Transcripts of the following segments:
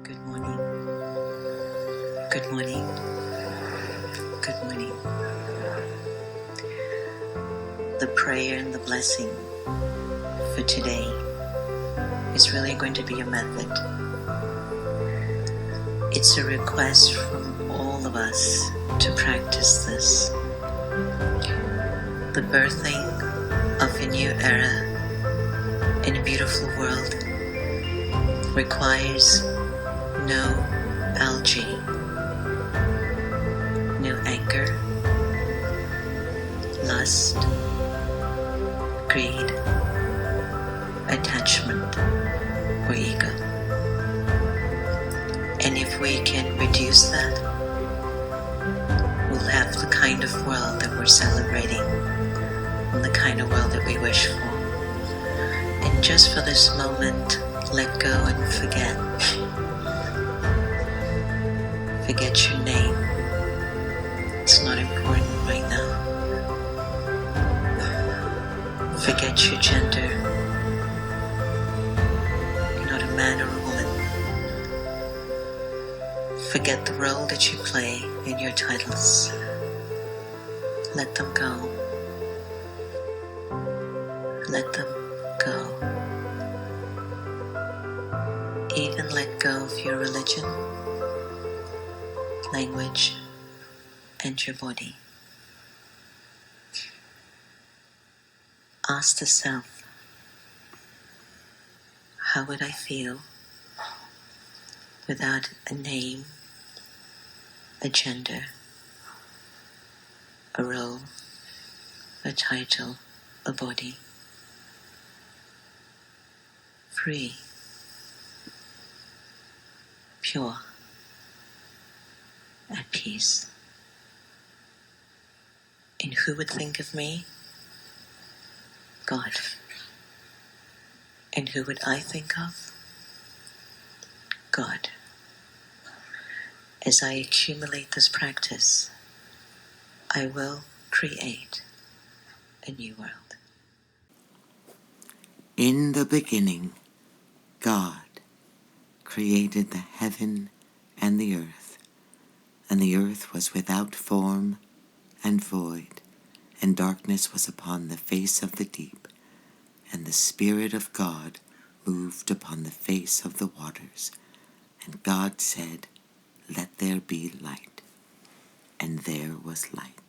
Good morning. Good morning. Good morning. The prayer and the blessing for today is really going to be a method. It's a request from all of us to practice this. The birthing of a new era in a beautiful world requires no algae, no anger, lust, greed, attachment, or ego. And if we can reduce that, we'll have the kind of world that we're celebrating and the kind of world that we wish for. And just for this moment, let go and forget. Forget your name. It's not important right now. Forget your gender. You're not a man or a woman. Forget the role that you play in your titles. Let them go. Let them go. Even let go of your religion, language, and your body. Ask the self, how would I feel without a name, a gender, a role, a title, a body? Free, pure, at peace. And who would think of me? God. And who would I think of? God. As I accumulate this practice, I will create a new world. In the beginning, God created the heaven and the earth was without form and void, and darkness was upon the face of the deep, and the Spirit of God moved upon the face of the waters. And God said, "Let there be light." And there was light.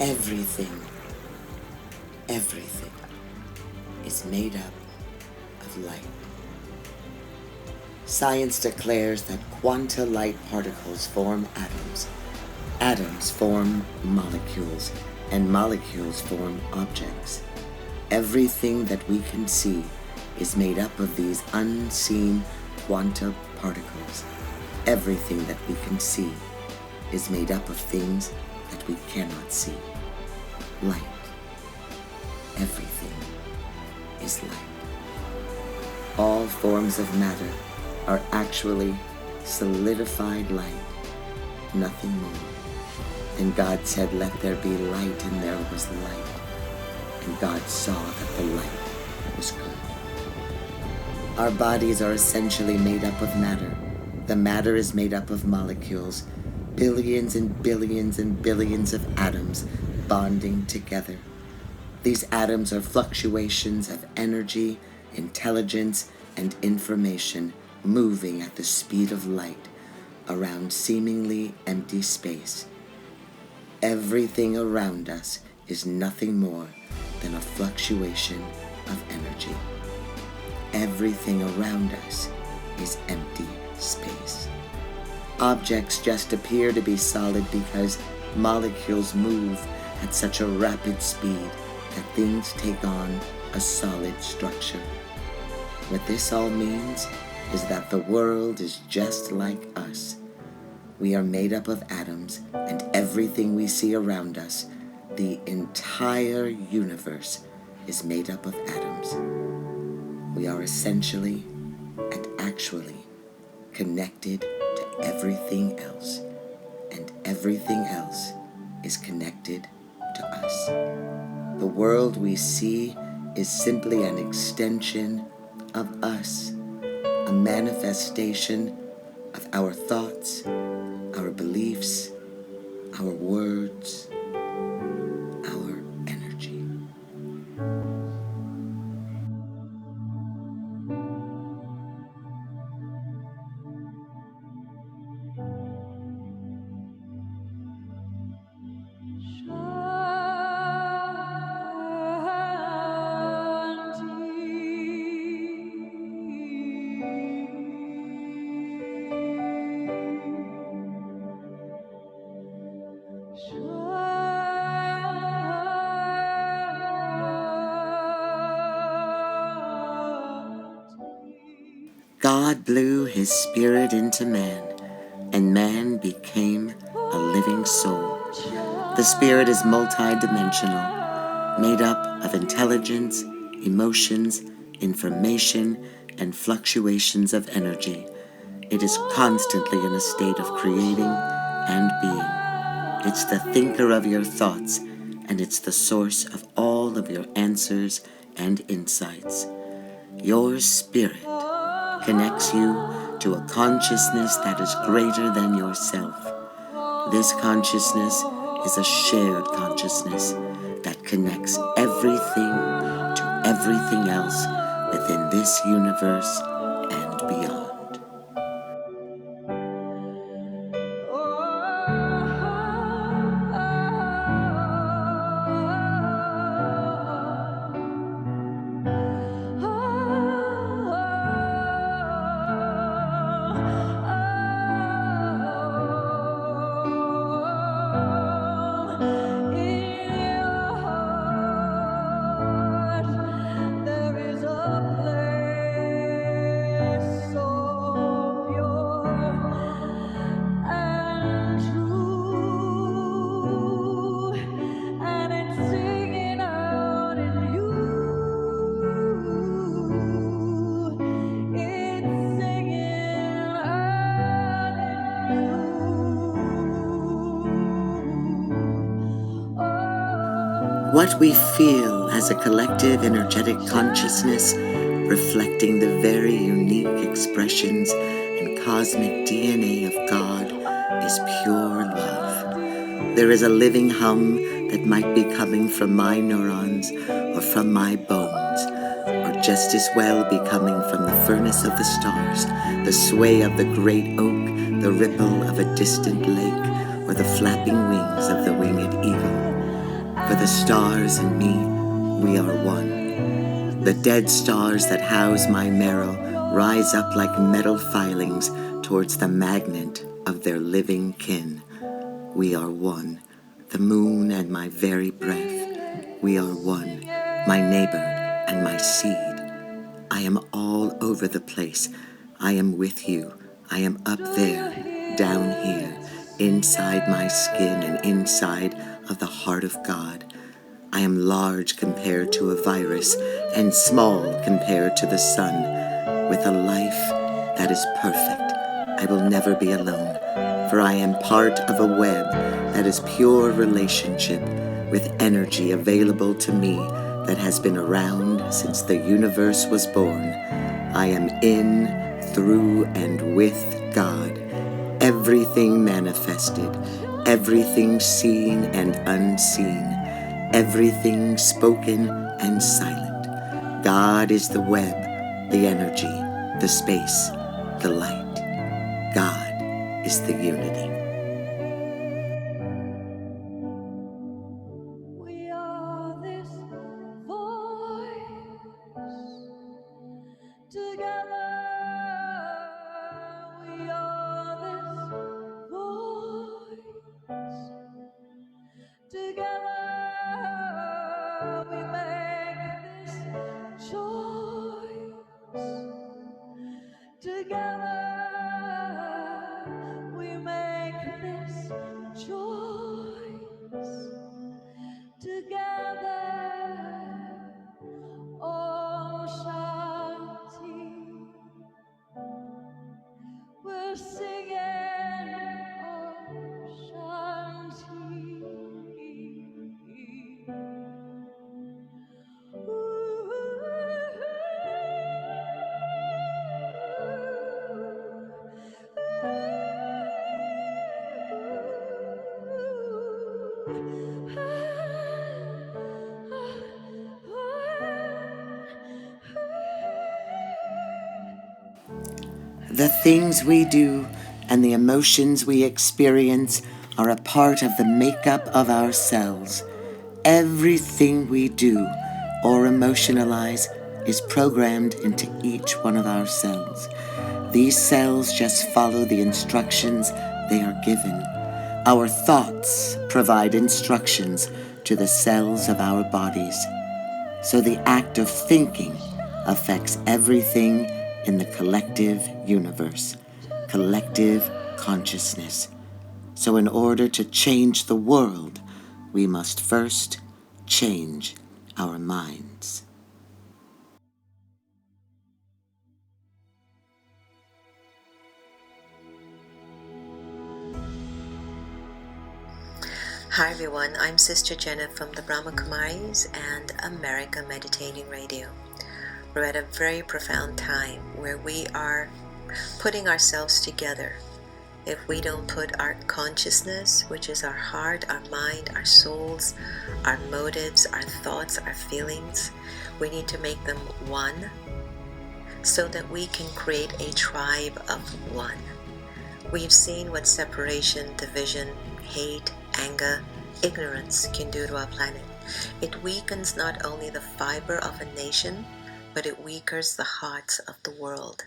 Everything is made up of light. Science declares that quanta light particles form atoms. Atoms form molecules, and molecules form objects. Everything that we can see is made up of these unseen quanta particles. Everything that we can see is made up of things that we cannot see. Light. Everything is light. All forms of matter are actually solidified light, nothing more. And God said, "Let there be light," and there was light. And God saw that the light was good. Our bodies are essentially made up of matter. The matter is made up of molecules, billions and billions and billions of atoms bonding together. These atoms are fluctuations of energy, intelligence, and information moving at the speed of light around seemingly empty space. Everything around us is nothing more than a fluctuation of energy. Everything around us is empty space. Objects just appear to be solid because Molecules move at such a rapid speed that things take on a solid structure. What this all means is that the world is just like us. We are made up of atoms, and everything we see around us, the entire universe, is made up of atoms. We are essentially and actually connected to everything else, and everything else is connected to us. The world we see is simply an extension of us, a manifestation of our thoughts, our beliefs, our words, our energy. God blew his spirit into man, and man became a living soul. The spirit is multidimensional, made up of intelligence, emotions, information, and fluctuations of energy. It is constantly in a state of creating and being. It's the thinker of your thoughts, and it's the source of all of your answers and insights. Your spirit connects you to a consciousness that is greater than yourself. This consciousness is a shared consciousness that connects everything to everything else within this universe and beyond. What we feel as a collective energetic consciousness reflecting the very unique expressions and cosmic DNA of God is pure love. There is a living hum that might be coming from my neurons or from my bones, or just as well be coming from the furnace of the stars, the sway of the great oak, the ripple of a distant lake, or the flapping wings of the winged eagle. For the stars and me, we are one. The dead stars that house my marrow rise up like metal filings towards the magnet of their living kin. We are one. The moon and my very breath. We are one. My neighbor and my seed. I am all over the place. I am with you. I am up there, down here, inside my skin and inside of the heart of God. I am large compared to a virus and small compared to the sun, with a life that is perfect. I will never be alone, for I am part of a web that is pure relationship with energy available to me that has been around since the universe was born. I am in, through, and with God. Everything manifested, everything seen and unseen, everything spoken and silent. God is the web, the energy, the space, the light. God is the unity. We are this voice together. We are this voice The things we do and the emotions we experience are a part of the makeup of our cells. Everything we do or emotionalize is programmed into each one of our cells. These cells just follow the instructions they are given. Our thoughts provide instructions to the cells of our bodies. So the act of thinking affects everything in the collective universe, collective consciousness. So in order to change the world, we must first change our minds. Hi everyone, I'm Sister Jenna from the Brahma Kumaris and America Meditating Radio. We're at a very profound time where we are putting ourselves together. If we don't put our consciousness, which is our heart, our mind, our souls, our motives, our thoughts, our feelings, we need to make them one so that we can create a tribe of one. We've seen what separation, division, hate, anger, ignorance can do to our planet. It weakens not only the fiber of a nation, but it weakens the hearts of the world.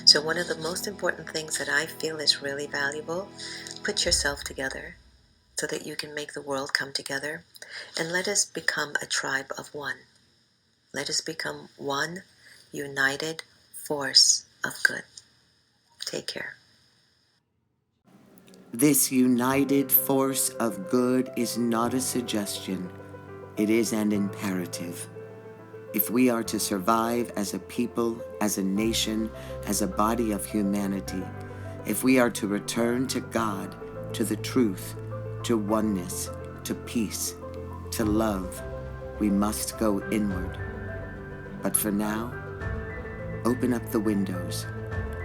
So one of the most important things that I feel is really valuable, put yourself together so that you can make the world come together, and let us become a tribe of one. Let us become one united force of good. Take care. This united force of good is not a suggestion, it is an imperative. If we are to survive as a people, as a nation, as a body of humanity, if we are to return to God, to the truth, to oneness, to peace, to love, we must go inward. But for now, open up the windows,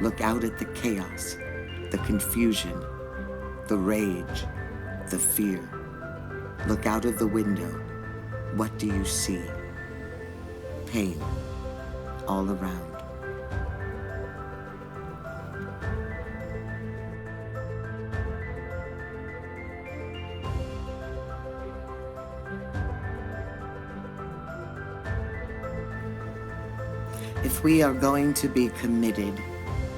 look out at the chaos, the confusion, the rage, the fear. Look out of the window. What do you see? Pain all around. If we are going to be committed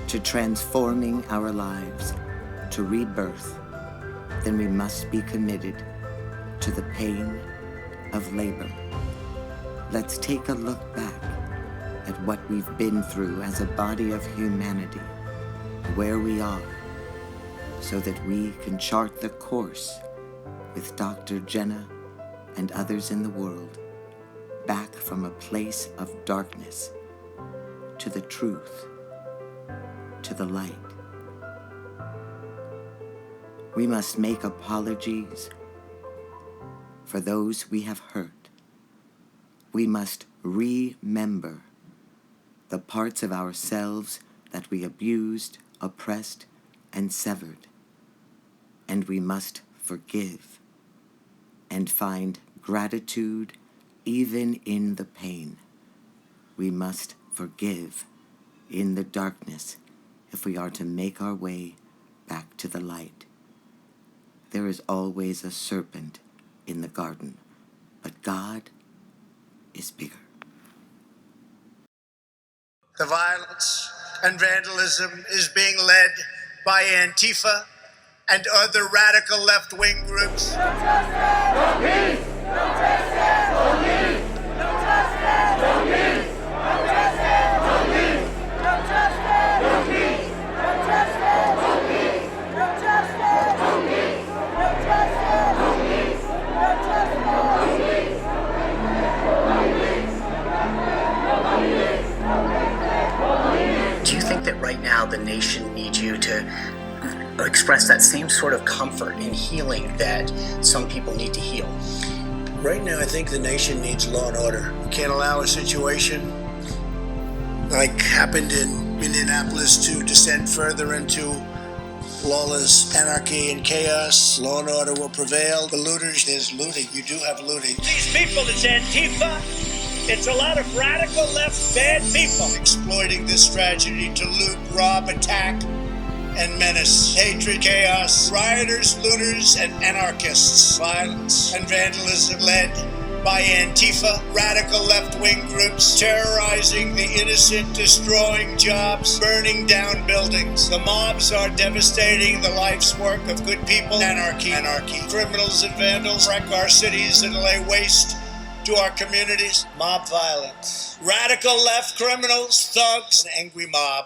to transforming our lives, to rebirth, then we must be committed to the pain of labor. Let's take a look back at what we've been through as a body of humanity, where we are, so that we can chart the course with Dr. Jenna and others in the world, back from a place of darkness to the truth, to the light. We must make apologies for those we have hurt. We must remember the parts of ourselves that we abused, oppressed, and severed. And we must forgive and find gratitude even in the pain. We must forgive in the darkness if we are to make our way back to the light. There is always a serpent in the garden, but God is bigger. The violence and vandalism is being led by Antifa and other radical left-wing groups. No justice! No peace! No justice! No peace! No justice! No peace! No justice! No peace! No justice! No peace! No justice! No peace! No justice! No peace! No justice! No peace! No justice! No peace! Do you think that right now the nation needs you to express that same sort of comfort and healing that some people need to heal? Right now, I think the nation needs law and order. We can't allow a situation like happened in Minneapolis to descend further into lawless anarchy and chaos. Law and order will prevail. The looters, there's looting. You do have looting. These people, it's Antifa, It's a lot of radical left bad people exploiting this tragedy to loot, rob, attack, and menace. Hatred, chaos, rioters, looters, and anarchists. Violence and vandalism led by Antifa, radical left-wing groups terrorizing the innocent, destroying jobs, burning down buildings. The mobs are devastating the life's work of good people. Anarchy. Criminals and vandals wreck our cities and lay waste to our communities. Mob violence. Radical left criminals, thugs, and angry mob.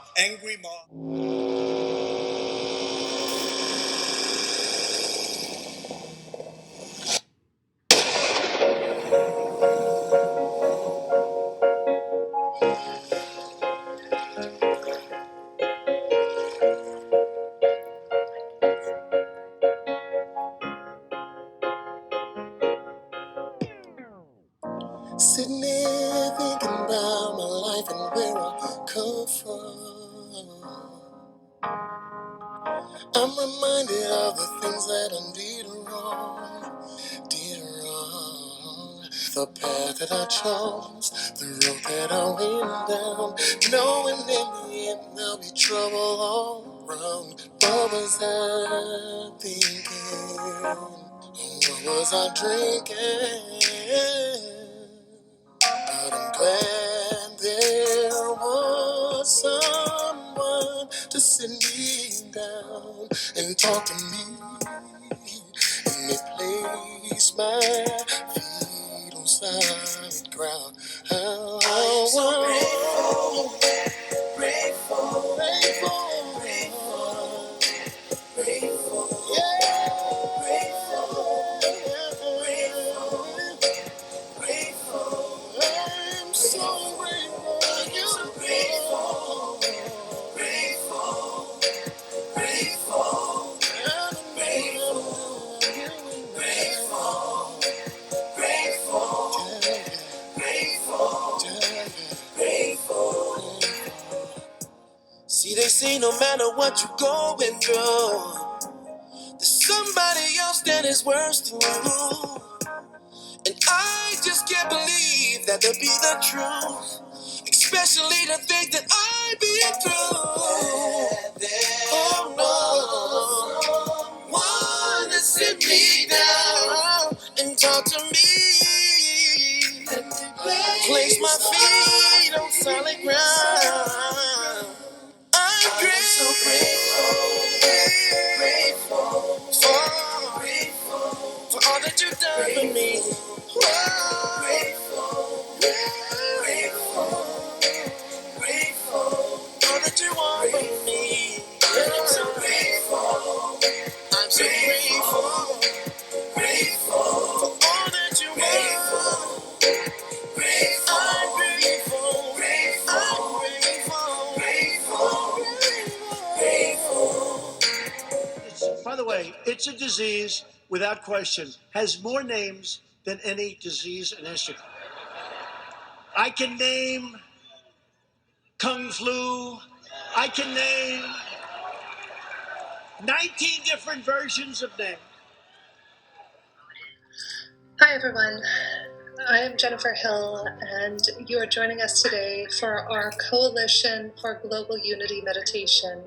Sitting here thinking about my life and where I come from. I'm reminded of the things that I did wrong. The path that I chose, the road that I went down, knowing in the end there'll be trouble all around. What was I thinking? What was I drinking? But I'm glad there was someone to sit me down and talk to me. And it placed my feet on solid ground. I'm so grateful, grateful, grateful, grateful, grateful, yeah, grateful, grateful, grateful. I'm so grateful, so grateful, grateful, grateful, grateful, grateful, grateful, grateful. See, they say no matter what you're going through, there's somebody else that is worse than you. And I just can't believe that to be the truth, especially the things that I've been through. Oh no, one to sit me down and talk to me, place my feet on solid ground. I'm grateful, for all that you've done for me. All that you want from me. I'm so grateful. I'm so grateful for all that you want. I'm grateful. By the way, it's a disease, without question, has more names than any disease in history. I can name Kung Flu. I can name 19 different versions of names. Hi everyone, I am Jennifer Hill and you are joining us today for our Coalition for Global Unity meditation.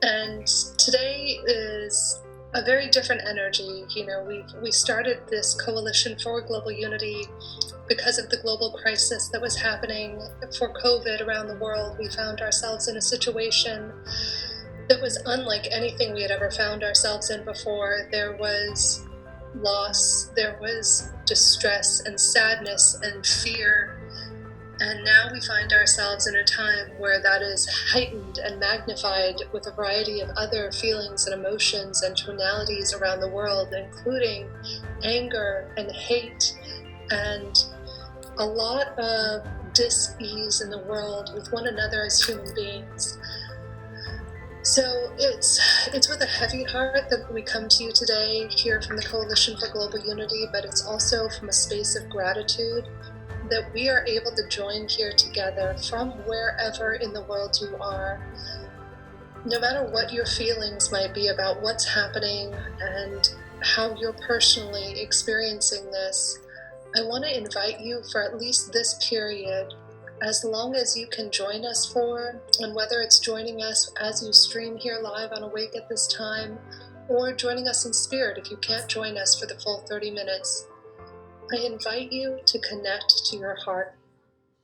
And today is a very different energy. You know, we started this Coalition for Global Unity because of the global crisis that was happening for COVID around the world. We found ourselves in a situation that was unlike anything we had ever found ourselves in before. There was loss, there was distress and sadness and fear. And now we find ourselves in a time where that is heightened and magnified with a variety of other feelings and emotions and tonalities around the world, including anger and hate and a lot of dis-ease in the world with one another as human beings. So it's with a heavy heart that we come to you today here from the Coalition for Global Unity, but it's also from a space of gratitude that we are able to join here together from wherever in the world you are. No matter what your feelings might be about what's happening and how you're personally experiencing this, I want to invite you for at least this period, as long as you can join us for, and whether it's joining us as you stream here live on Awake at this time, or joining us in spirit if you can't join us for the full 30 minutes, I invite you to connect to your heart.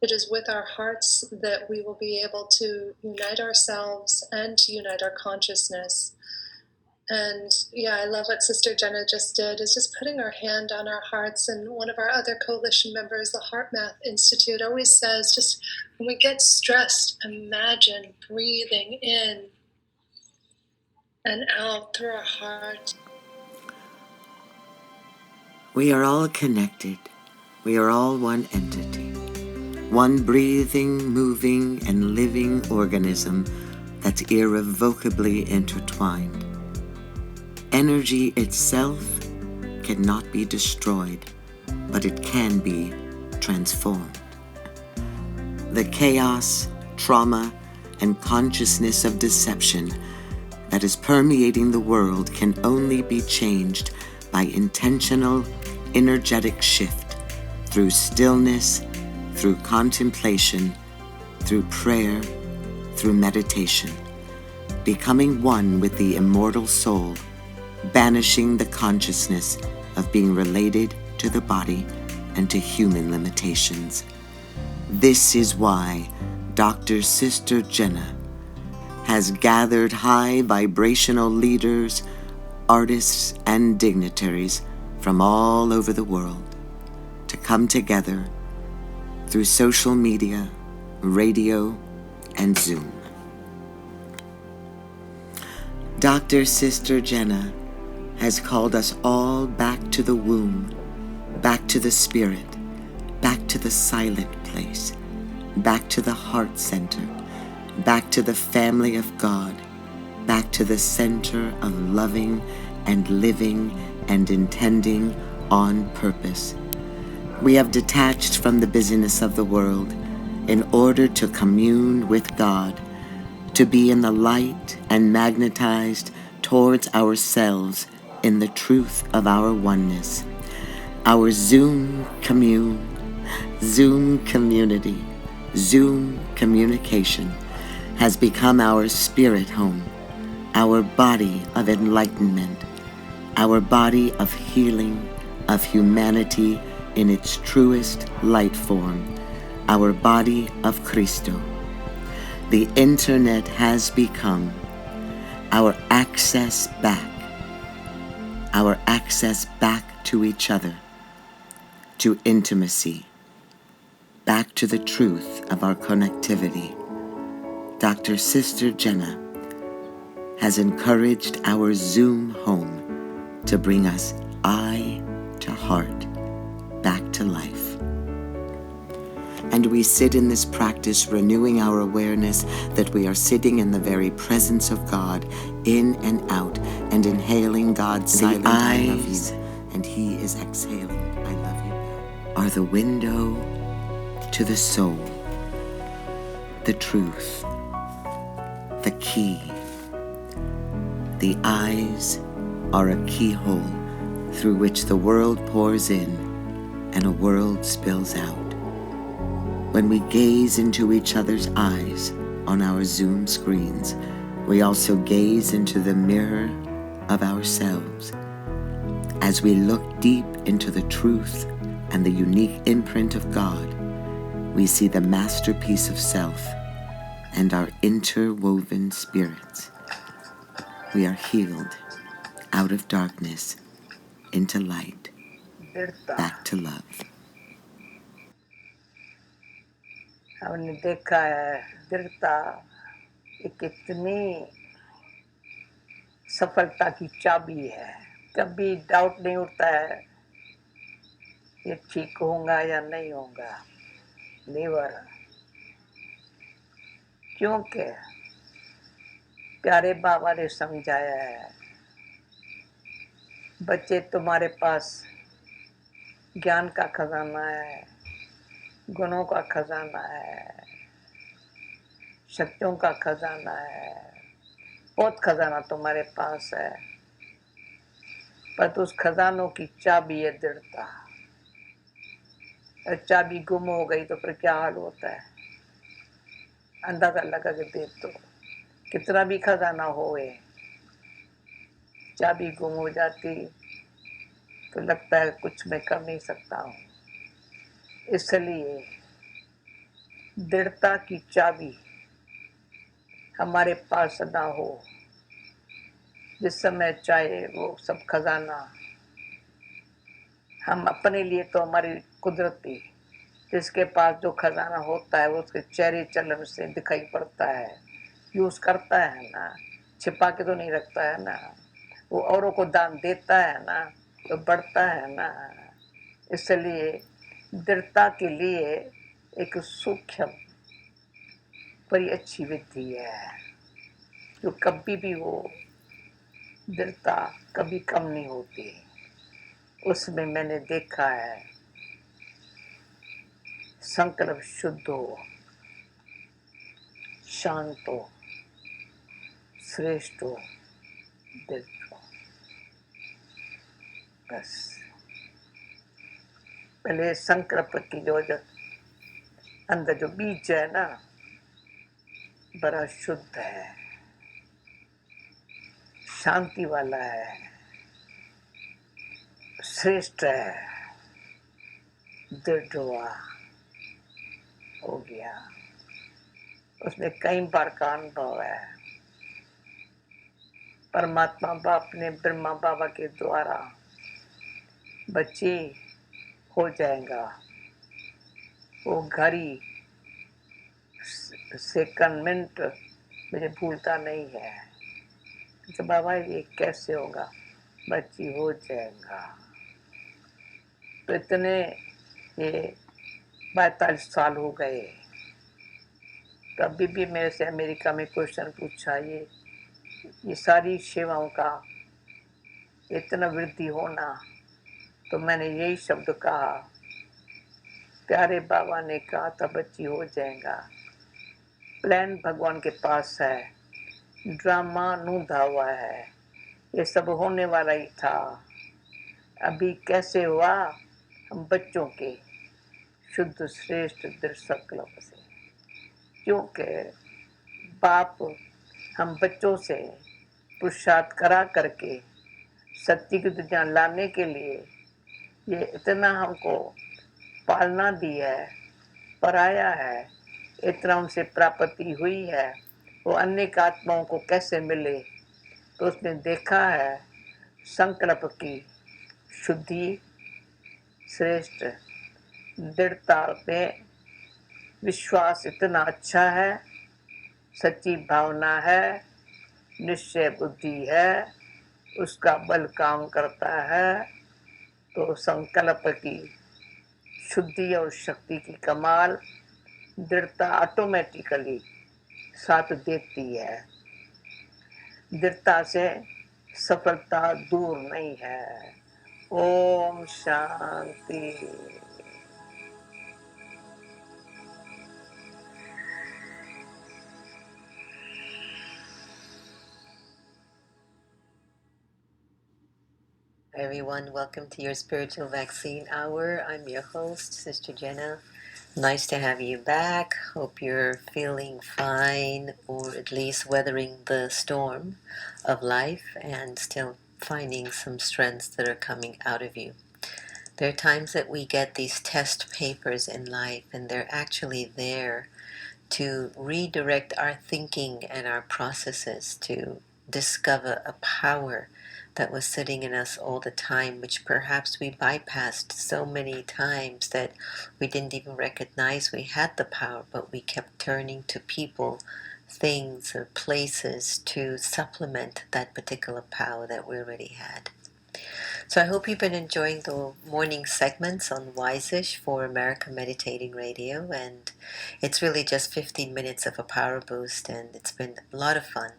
It is with our hearts that we will be able to unite ourselves and to unite our consciousness. And yeah, I love what Sister Jenna just did, is just putting our hand on our hearts. And one of our other coalition members, the Heart Math Institute, always says, just when we get stressed, imagine breathing in and out through our heart. We are all connected. We are all one entity. One breathing, moving, and living organism that's irrevocably intertwined. Energy itself cannot be destroyed, but it can be transformed. The chaos, trauma, and consciousness of deception that is permeating the world can only be changed by intentional, energetic shift through stillness, through contemplation, through prayer, through meditation, becoming one with the immortal soul, banishing the consciousness of being related to the body and to human limitations. This is why Dr. Sister Jenna has gathered high vibrational leaders, artists, and dignitaries from all over the world to come together through social media, radio, and Zoom. Dr. Sister Jenna has called us all back to the womb, back to the spirit, back to the silent place, back to the heart center, back to the family of God, back to the center of loving and living and intending on purpose. We have detached from the busyness of the world in order to commune with God, to be in the light and magnetized towards ourselves in the truth of our oneness. Our Zoom commune, Zoom community, Zoom communication has become our spirit home, our body of enlightenment, our body of healing, of humanity in its truest light form, our body of Cristo. The internet has become our access back to each other, to intimacy, back to the truth of our connectivity. Dr. Sister Jenna has encouraged our Zoom home to bring us eye to heart, back to life. And we sit in this practice renewing our awareness that we are sitting in the very presence of God, in and out, and inhaling God's silent I love you, and He is exhaling I love you back, are the window to the soul, the truth, the key. The eyes are a keyhole through which the world pours in and a world spills out. When we gaze into each other's eyes on our Zoom screens, we also gaze into the mirror of ourselves. As we look deep into the truth and the unique imprint of God, we see the masterpiece of self and our interwoven spirits. We are healed out of darkness into light, back to love. हमने देखा है दृढ़ता एक इतनी सफलता की चाबी है। कभी डाउट नहीं उठता है ये ठीक होगा या नहीं होगा, नेवर। क्योंकि प्यारे बाबा ने समझाया है, बच्चे तुम्हारे पास ज्ञान का खजाना है, गुणों का खजाना है, शक्तियों का खजाना है, बहुत खजाना तुम्हारे पास है, पर उस खजानों की चाबी है दृढ़ता। और चाबी गुम हो गई तो फिर क्या हाल होता है, अंदाजा लगा के देख तो कितना भी खजाना होए, चाबी गुम हो जाती तो लगता है कुछ मैं कर नहीं सकता हूँ। इसलिए दृढ़ता की चाबी हमारे पास ना हो, जिस समय चाहे वो सब खजाना हम अपने लिए तो हमारी कुदरती, जिसके पास जो खजाना होता है वो उसके चेहरे चलन से दिखाई पड़ता है, यूज करता है ना, छिपा के तो नहीं रखता है ना, वो औरों को दान देता है ना तो बढ़ता है ना। इसलिए दृढ़ता के लिए एक सूक्ष्म बड़ी अच्छी विधि है, जो कभी भी वो दृढ़ता कभी कम नहीं होती। उसमें मैंने देखा है संकल्प शुद्ध हो, शांत हो, श्रेष्ठ हो, दृढ़ हो। बस पहले संकल्प की जो अंदर जो बीज है ना, बड़ा शुद्ध है, शांति वाला है, श्रेष्ठ है, दृढ़ हुआ हो गया। उसमें कई बार का अनुभव है, परमात्मा बाप ने ब्रह्मा बाबा के द्वारा बच्चे हो जाएगा, वो घड़ी सेकंड मिनट मुझे भूलता नहीं है। तो बाबा ये कैसे होगा, बच्ची हो जाएगा। तो इतने ये 42 साल हो गए, तो अभी भी मेरे से अमेरिका में क्वेश्चन पूछा, ये सारी सेवाओं का इतना वृद्धि होना, तो मैंने यही शब्द कहा, प्यारे बाबा ने कहा था बच्ची हो जाएगा। प्लान भगवान के पास है, ड्रामा नूंधा हुआ है, ये सब होने वाला ही था। अभी कैसे हुआ, हम बच्चों के शुद्ध श्रेष्ठ दृढ़ संकल्प से, क्योंकि बाप हम बच्चों से पुरुषार्थ करा करके सत्य की दुनिया लाने के लिए ये इतना हमको पालना दी है, पराया है, इतना हमसे प्राप्ति हुई है, वो अनेक आत्माओं को कैसे मिले। तो उसने देखा है संकल्प की शुद्धि, श्रेष्ठ दृढ़ता में विश्वास इतना अच्छा है, सच्ची भावना है, निश्चय बुद्धि है, उसका बल काम करता है, तो संकल्प की शुद्धि और शक्ति की कमाल दृढ़ता ऑटोमेटिकली साथ देती है। दृढ़ता से सफलता दूर नहीं है। Om Shanti. Everyone, welcome to your Spiritual Vaccine Hour. I'm your host, Sister Jenna. Nice to have you back. Hope you're feeling fine, or at least weathering the storm of life and still finding some strengths that are coming out of you. There are times that we get these test papers in life, and they're actually there to redirect our thinking and our processes to discover a power that was sitting in us all the time, which perhaps we bypassed so many times that we didn't even recognize we had the power, but we kept turning to people, things, or places to supplement that particular power that we already had. So I hope you've been enjoying the morning segments on Wise-ish for America Meditating Radio, and it's really just 15 minutes of a power boost, and it's been a lot of fun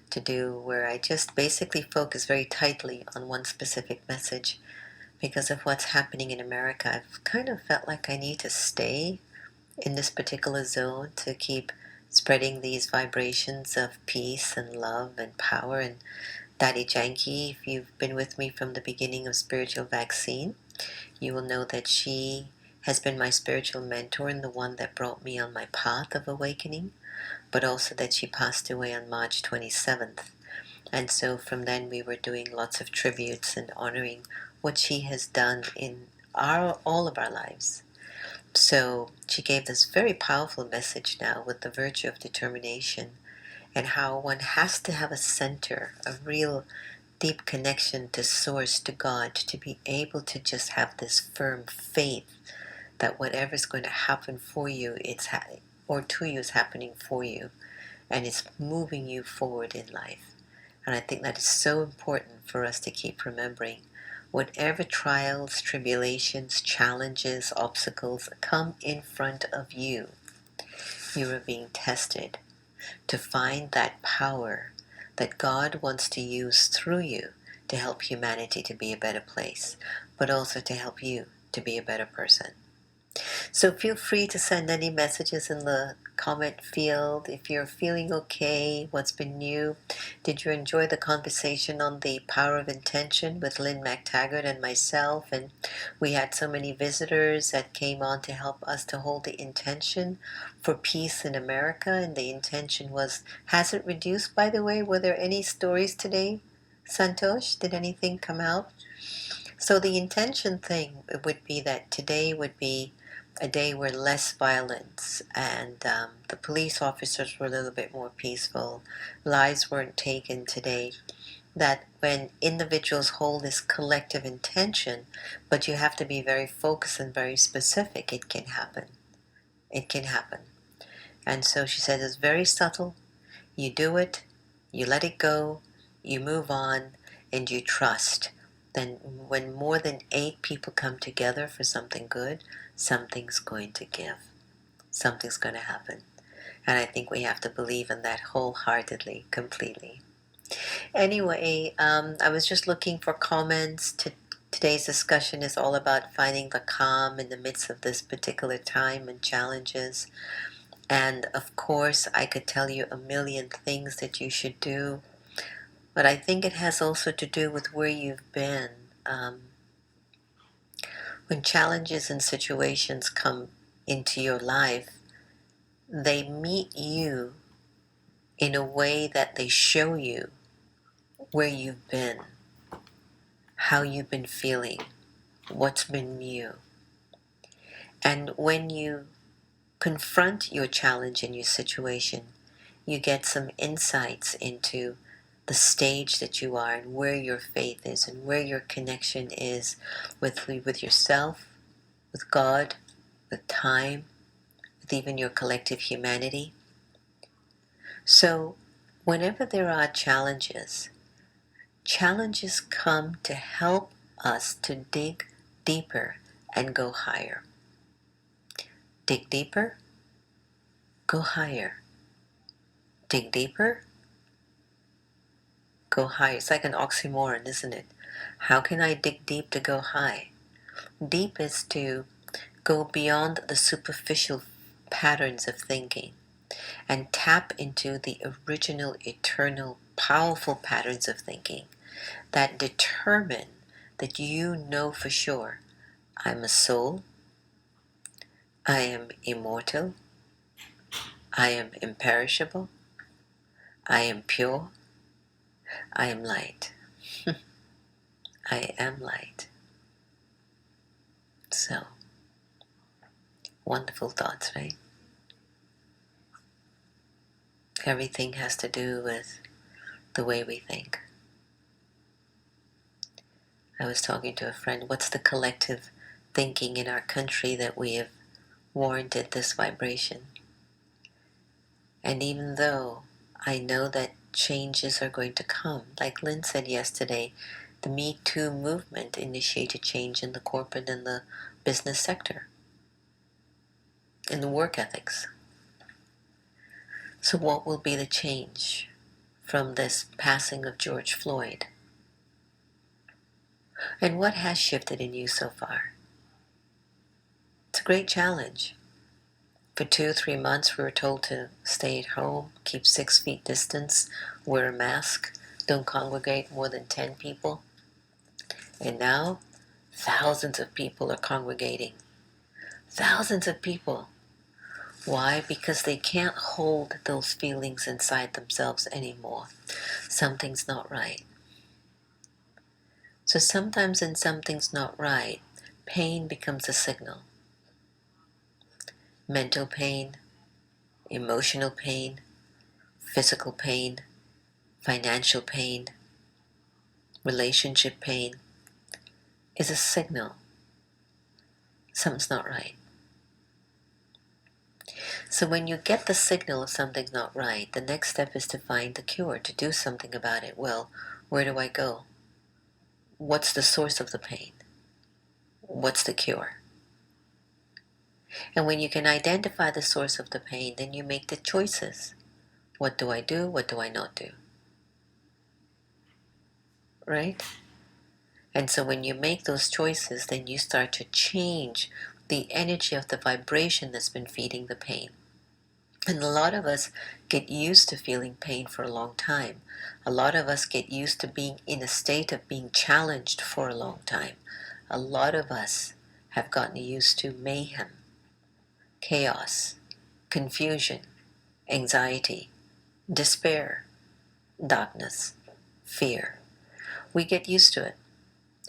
to do, where I just basically focus very tightly on one specific message. Because of what's happening in America, I've kind of felt like I need to stay in this particular zone to keep spreading these vibrations of peace and love and power. And Daddy Janky, if you've been with me from the beginning of Spiritual Vaccine, you will know that she has been my spiritual mentor and the one that brought me on my path of awakening, but also that she passed away on March 27th. And so from then we were doing lots of tributes and honoring what she has done in all of our lives. So she gave this very powerful message now with the virtue of determination and how one has to have a center, a real deep connection to Source, to God, to be able to just have this firm faith that whatever's going to happen for you, or to you, is happening for you, and it's moving you forward in life. And I think that is so important for us to keep remembering. Whatever trials, tribulations, challenges, obstacles come in front of you, you are being tested to find that power that God wants to use through you to help humanity to be a better place, but also to help you to be a better person. So feel free to send any messages in the comment field. If you're feeling okay, what's been new? Did you enjoy the conversation on the power of intention with Lynn McTaggart and myself? And we had so many visitors that came on to help us to hold the intention for peace in America. And the intention hasn't reduced, by the way. Were there any stories today, Santosh? Did anything come out? So the intention thing would be that today would be a day where less violence, and the police officers were a little bit more peaceful. Lives weren't taken today. That when individuals hold this collective intention, but you have to be very focused and very specific, it can happen. It can happen. And so she said it's very subtle. You do it, you let it go, you move on, and you trust. Then when more than 8 people come together for something good, something's going to give. Something's going to happen. And I think we have to believe in that wholeheartedly, completely. Anyway, I was just looking for comments. Today's discussion is all about finding the calm in the midst of this particular time and challenges. And of course, I could tell you a million things that you should do. But I think it has also to do with where you've been. When challenges and situations come into your life, they meet you in a way that they show you where you've been, how you've been feeling, what's been new. And when you confront your challenge and your situation, you get some insights into the stage that you are and where your faith is and where your connection is with yourself, with God, with time, with even your collective humanity. So whenever there are challenges come to help us to dig deeper and go higher. Dig deeper, go higher. Dig deeper, go higher. It's like an oxymoron, isn't it? How can I dig deep to go high? Deep is to go beyond the superficial patterns of thinking and tap into the original, eternal, powerful patterns of thinking that determine that you know for sure, I'm a soul, I am immortal, I am imperishable, I am pure, I am light. I am light. So, wonderful thoughts, right? Everything has to do with the way we think. I was talking to a friend, what's the collective thinking in our country that we have warranted this vibration? And even though I know that changes are going to come, like Lynn said yesterday, the Me Too movement initiated change in the corporate and the business sector, in the work ethics. So what will be the change from this passing of George Floyd? And what has shifted in you so far? It's a great challenge. For 2-3 months we were told to stay at home, keep 6 feet distance, wear a mask, don't congregate more than 10 people. And now thousands of people are congregating. Thousands of people. Why? Because they can't hold those feelings inside themselves anymore. Something's not right. So sometimes when something's not right, pain becomes a signal. Mental pain, emotional pain, physical pain, financial pain, relationship pain is a signal something's not right. So when you get the signal of something's not right, the next step is to find the cure, to do something about it. Well, where do I go? What's the source of the pain? What's the cure? And when you can identify the source of the pain, then you make the choices. What do I do? What do I not do? Right? And so when you make those choices, then you start to change the energy of the vibration that's been feeding the pain. And a lot of us get used to feeling pain for a long time. A lot of us get used to being in a state of being challenged for a long time. A lot of us have gotten used to mayhem, chaos, confusion, anxiety, despair, darkness, fear. We get used to it.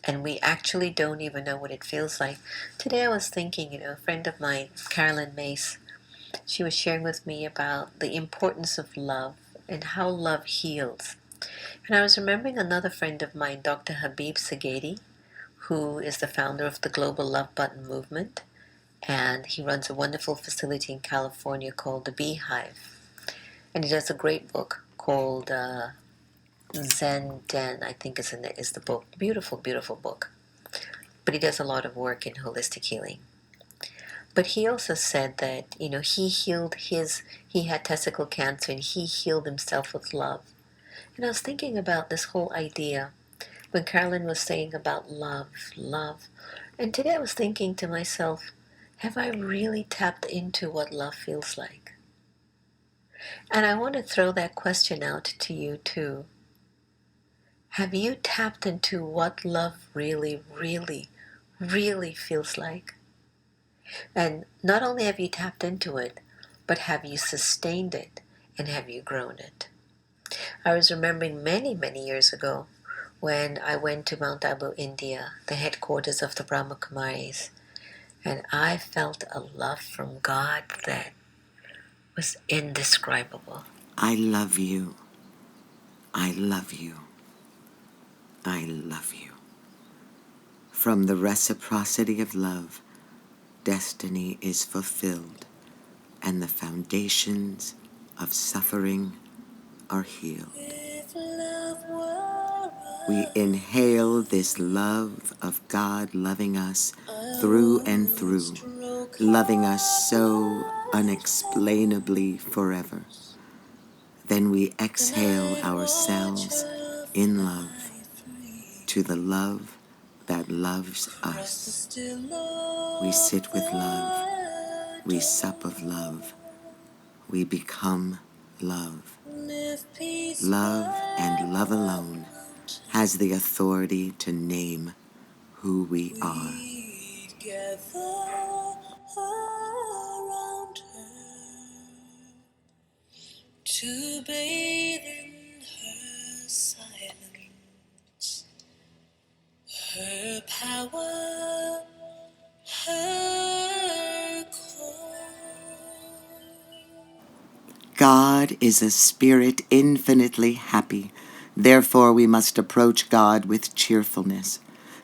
And we actually don't even know what it feels like. Today I was thinking, a friend of mine, Carolyn Mace, she was sharing with me about the importance of love and how love heals. And I was remembering another friend of mine, Dr. Habib Sagedi, who is the founder of the Global Love Button Movement. And he runs a wonderful facility in California called The Beehive. And he does a great book called JENNA, I think is the book. Beautiful, beautiful book. But he does a lot of work in holistic healing. But he also said that, he had testicle cancer and he healed himself with love. And I was thinking about this whole idea when Carolyn was saying about love. And today I was thinking to myself, have I really tapped into what love feels like? And I want to throw that question out to you too. Have you tapped into what love really, really, really feels like? And not only have you tapped into it, but have you sustained it and have you grown it? I was remembering many, many years ago when I went to Mount Abu, India, the headquarters of the Brahma Kumaris, and I felt a love from God that was indescribable. I love you. I love you. I love you. From the reciprocity of love, destiny is fulfilled, and the foundations of suffering are healed. We inhale this love of God loving us through and through, loving us so unexplainably forever. Then we exhale ourselves in love to the love that loves us. We sit with love. We sup of love. We become love. Love and love alone has the authority to name who we are. To bathe in her silence, her power, her call. God is a spirit infinitely happy. Therefore, we must approach God with cheerfulness.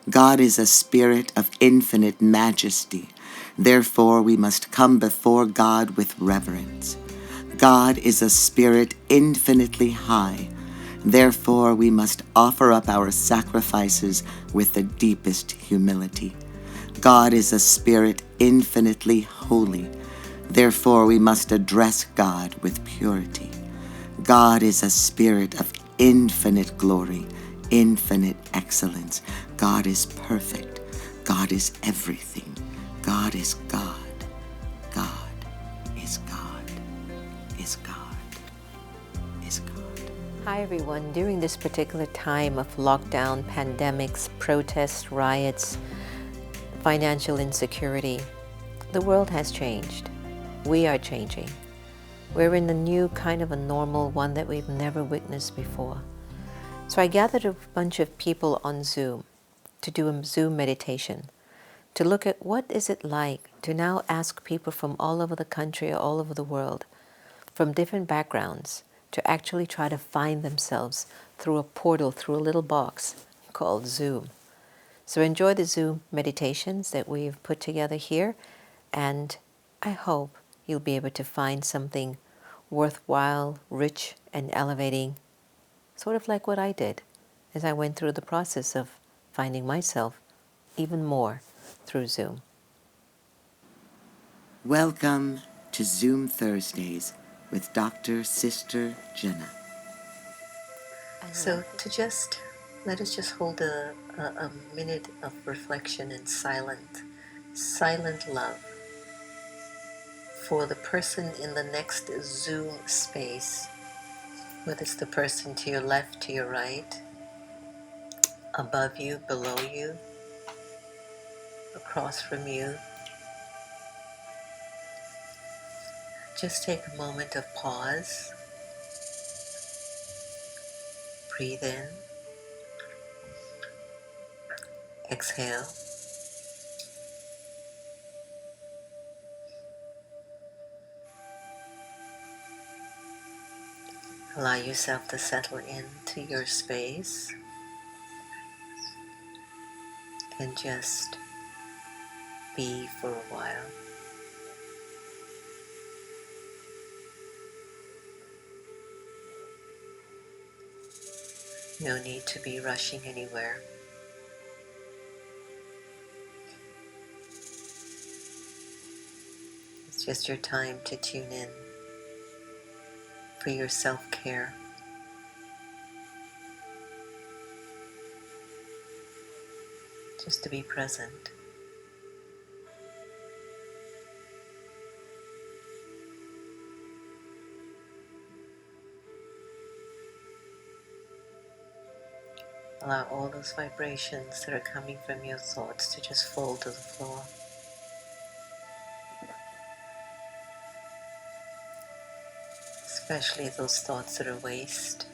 God is a spirit of infinite majesty. Therefore, we must come before God with reverence. God is a spirit infinitely high. Therefore, we must offer up our sacrifices with the deepest humility. God is a spirit infinitely holy. Therefore, we must address God with purity. God is a spirit of infinite glory, infinite excellence. God is perfect. God is everything. God is God. God is God. Is God. Is God. Hi everyone. During this particular time of lockdown, pandemics, protests, riots, financial insecurity, The world has changed. We are changing. We're in a new kind of a normal, one that we've never witnessed before. So I gathered a bunch of people on Zoom to do a Zoom meditation, to look at what is it like to now ask people from all over the country or all over the world, from different backgrounds, to actually try to find themselves through a portal, through a little box called Zoom. So enjoy the Zoom meditations that we've put together here, and I hope you'll be able to find something worthwhile, rich, and elevating, sort of like what I did as I went through the process of finding myself even more through Zoom. Welcome to Zoom Thursdays with Dr. Sister Jenna. So let us just hold a minute of reflection and silent love for the person in the next Zoom space, whether it's the person to your left, to your right, above you, below you, across from you. Just take a moment of pause, breathe in, exhale. Allow yourself to settle into your space and just be for a while. No need to be rushing anywhere. It's just your time to tune in for your self-care. Just to be present. Allow all those vibrations that are coming from your thoughts to just fall to the floor. Especially those thoughts that are waste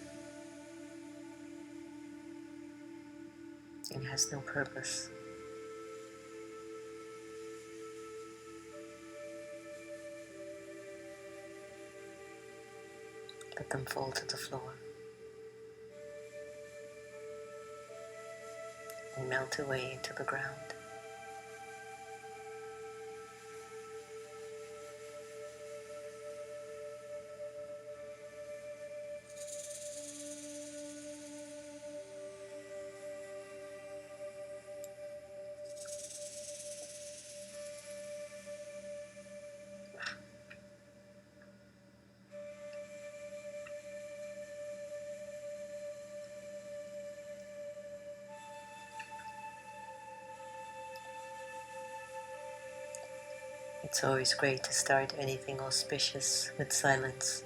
and has no purpose. Let them fall to the floor and melt away into the ground. It's always great to start anything auspicious with silence.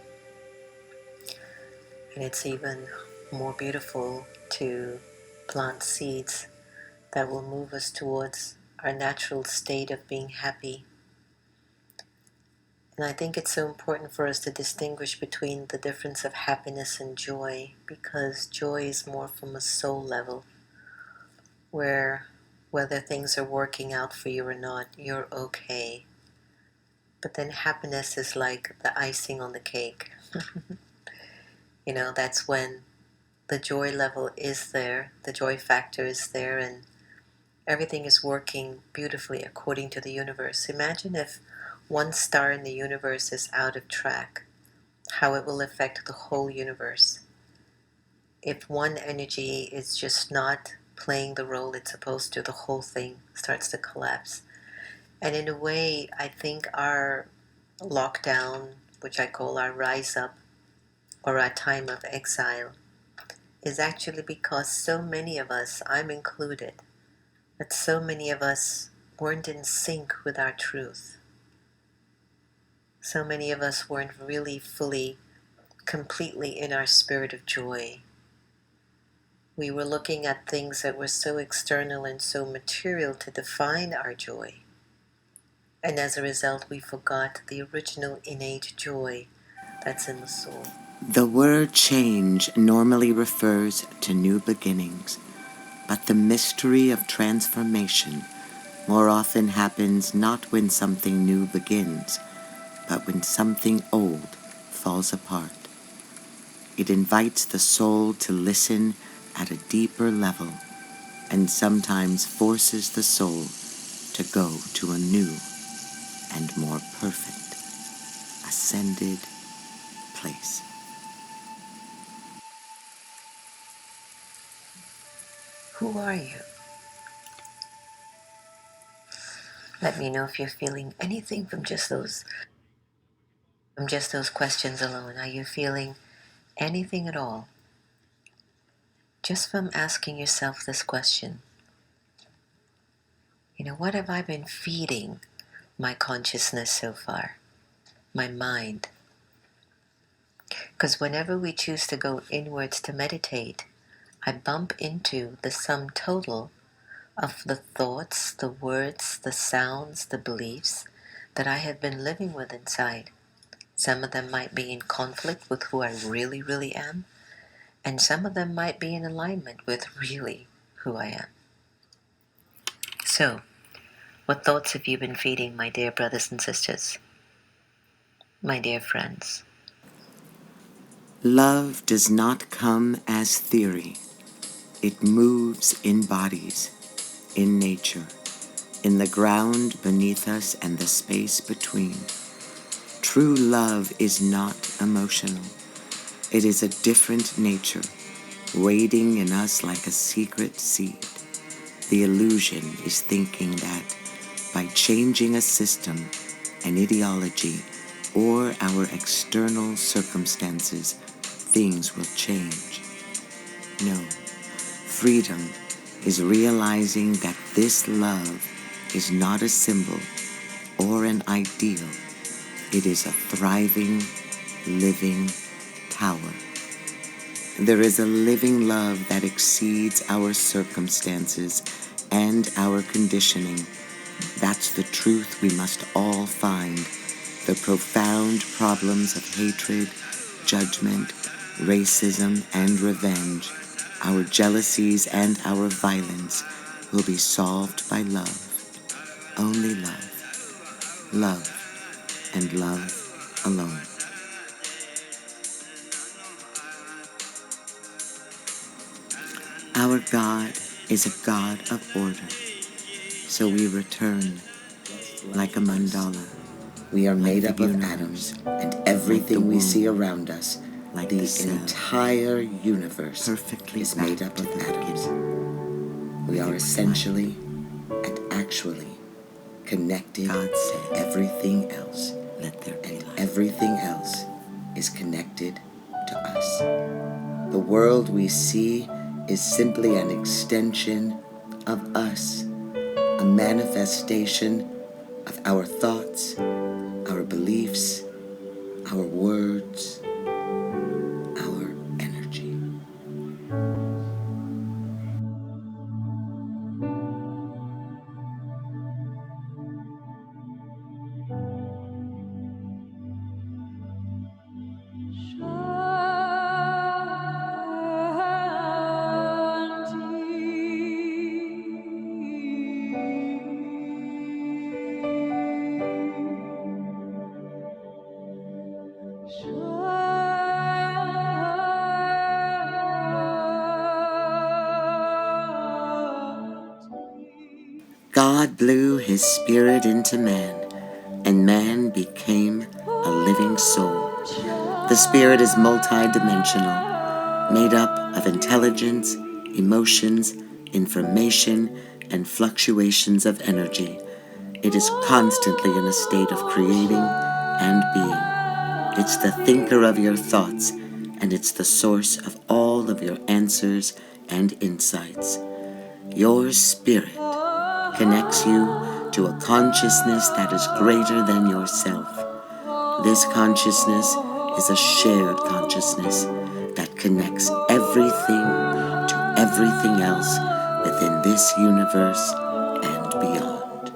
And it's even more beautiful to plant seeds that will move us towards our natural state of being happy. And I think it's so important for us to distinguish between the difference of happiness and joy, because joy is more from a soul level, where whether things are working out for you or not, you're okay. But then happiness is like the icing on the cake. That's when the joy level is there, the joy factor is there, and everything is working beautifully according to the universe. Imagine if one star in the universe is out of track, how it will affect the whole universe. If one energy is just not playing the role it's supposed to, the whole thing starts to collapse. And in a way, I think our lockdown, which I call our rise up, or our time of exile, is actually because so many of us, I'm included, but so many of us weren't in sync with our truth. So many of us weren't really fully, completely in our spirit of joy. We were looking at things that were so external and so material to define our joy. And as a result, we forgot the original innate joy that's in the soul. The word change normally refers to new beginnings, but the mystery of transformation more often happens not when something new begins, but when something old falls apart. It invites the soul to listen at a deeper level and sometimes forces the soul to go to a new and more perfect, ascended place. Who are you? Let me know if you're feeling anything from just those questions alone. Are you feeling anything at all? Just from asking yourself this question. What have I been feeding my consciousness so far? My mind? Because whenever we choose to go inwards to meditate, I bump into the sum total of the thoughts, the words, the sounds, the beliefs that I have been living with inside. Some of them might be in conflict with who I really, really am, and some of them might be in alignment with really who I am. So, what thoughts have you been feeding, my dear brothers and sisters? My dear friends? Love does not come as theory. It moves in bodies, in nature, in the ground beneath us and the space between. True love is not emotional. It is a different nature, waiting in us like a secret seed. The illusion is thinking that by changing a system, an ideology, or our external circumstances, things will change. No. Freedom is realizing that this love is not a symbol or an ideal. It is a thriving, living power. There is a living love that exceeds our circumstances and our conditioning. That's the truth we must all find. The profound problems of hatred, judgment, racism, and revenge, our jealousies and our violence will be solved by love. Only love. Love and love alone. Our God is a God of order, so we return like a mandala. We are made up of atoms, and everything we see around us, like the entire universe, is made up of atoms. We are essentially and actually connected to everything else, and everything else is connected to us. The world we see is simply an extension of us, a manifestation of our thoughts, our beliefs, our words, our energy. God blew his spirit into man, and man became a living soul. The spirit is multidimensional, made up of intelligence, emotions, information, and fluctuations of energy. It is constantly in a state of creating and being. It's the thinker of your thoughts, and it's the source of all of your answers and insights. Your spirit connects you to a consciousness that is greater than yourself. This consciousness is a shared consciousness that connects everything to everything else within this universe and beyond.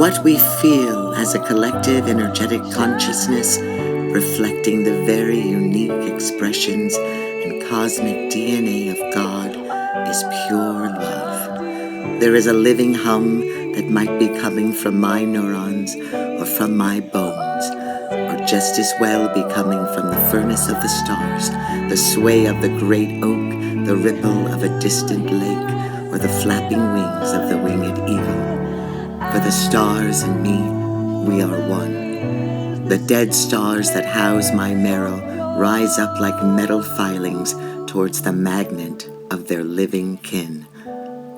what we feel as a collective energetic consciousness reflecting the very unique expressions and cosmic DNA of God is pure love. There is a living hum that might be coming from my neurons or from my bones, or just as well be coming from the furnace of the stars, the sway of the great oak, the ripple of a distant lake, or the flapping wings of the winged eagle. For the stars and me, we are one. The dead stars that house my marrow rise up like metal filings towards the magnet of their living kin.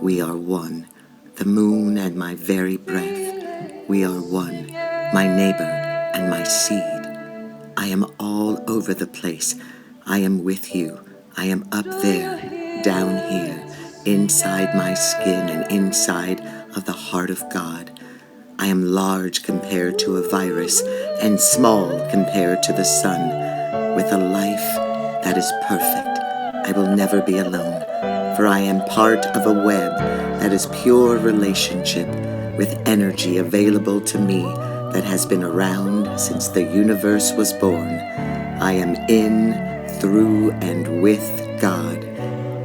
We are one. The moon and my very breath. We are one. My neighbor and my seed. I am all over the place. I am with you. I am up there, down here, inside my skin and inside of the heart of God. I am large compared to a virus and small compared to the sun, with a life that is perfect. I will never be alone, for I am part of a web that is pure relationship with energy available to me that has been around since the universe was born. I am in, through, and with God.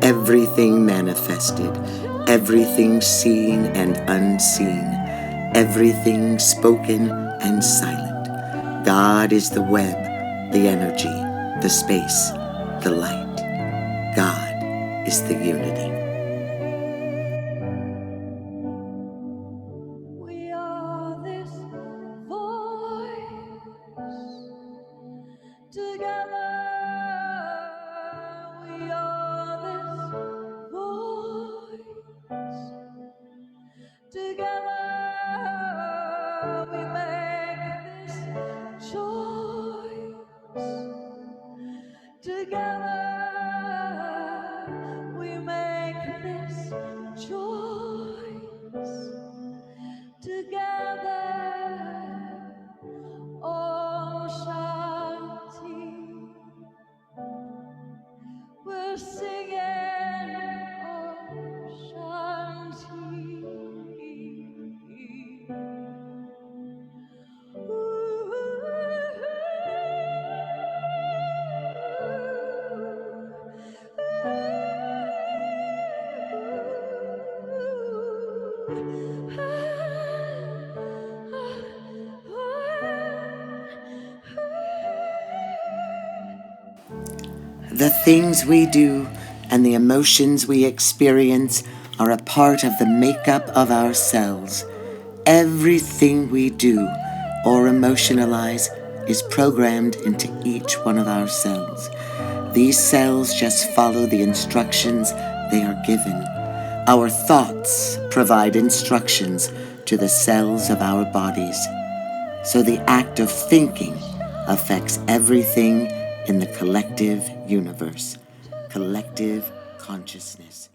Everything manifested, everything seen and unseen, everything spoken and silent. God is the web, the energy, the space, the light. God is the unity. We are this voice together. We are this voice together. We make this choice together. We make this choice together. Om Shanti. We're singing Om Shanti. The things we do and the emotions we experience are a part of the makeup of our cells. Everything we do or emotionalize is programmed into each one of our cells. These cells just follow the instructions they are given. Our thoughts provide instructions to the cells of our bodies. So the act of thinking affects everything in the collective universe, collective consciousness.